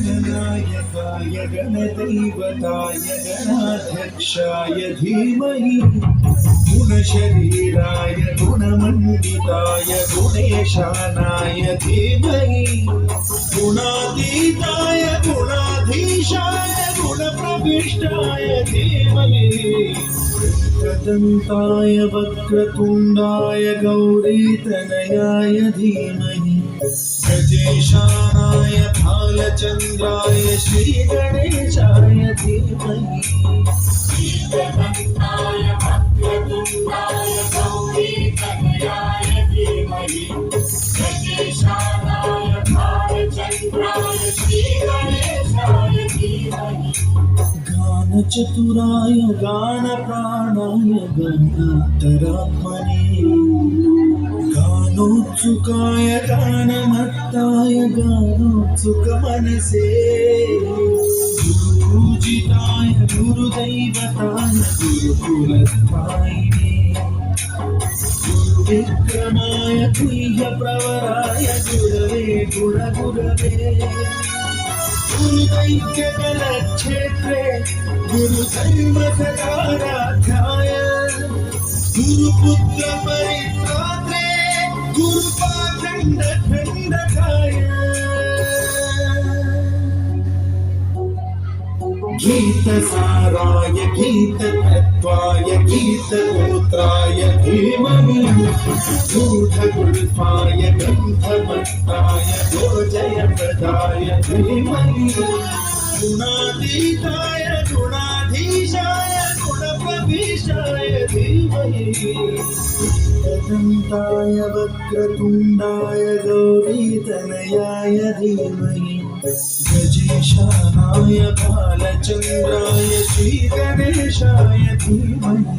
गणनायकाय गणदैवताय गणाध्यक्षाय धीमहि गुणशरीराय गुणमण्डिताय गुणेशानाय धीमहि गुणातीताय गुणाधीशाय गुणप्रविष्टाय धीमहि एकदन्ताय वक्रतुण्डाय गौरीतनयाय धीमहि गजेशानाय भालचन्द्राय श्रीगणेशाय धीमहि एकदन्ताय वक्रतुण्डाय गौरीतनयाय धीमहि गजेशानाय भालचन्द्राय श्रीगणेशाय धीमहि गानचतुराय गानप्राणाय गणान्तरात्मने गानोत्सुकाय गानमत्ताय गानोत्सुकमनसे गुरुपूजिताय गुरुदैवताय गुरुकुलस्थायिने गुरुविक्रमाय गुह्यप्रवराय गुरवे गुणगुरवे गुरुदैक्यकलक्षेत्रे गुरुधर्मसदाराध्याय गुरुपुत्र परित्रात्रे गुरुपाखण्डखण्डकाय गीतसाराय गीततत्त्वाय गीतगोत्राय धीमहि गूढगुल्फाय गन्धमत्ताय गोजयप्रदाय धीमहि गुणातीताय गुणाधीशाय गुणप्रविष्टाय धीमहि एकदन्ताय वक्रतुण्डाय गौरीतनयाय धीमहि गजेशानाय भालचन्द्राय श्रीगणेशाय धीमहि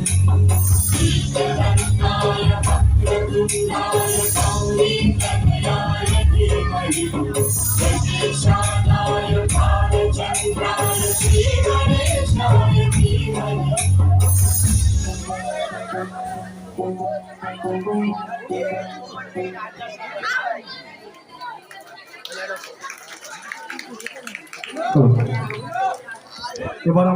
एकदन्ताय वक्रतुण्डाय गौरीतनयाय धीमहि गजेशानाय भालचन्द्राय श्रीगणेशाय धीमहि এবার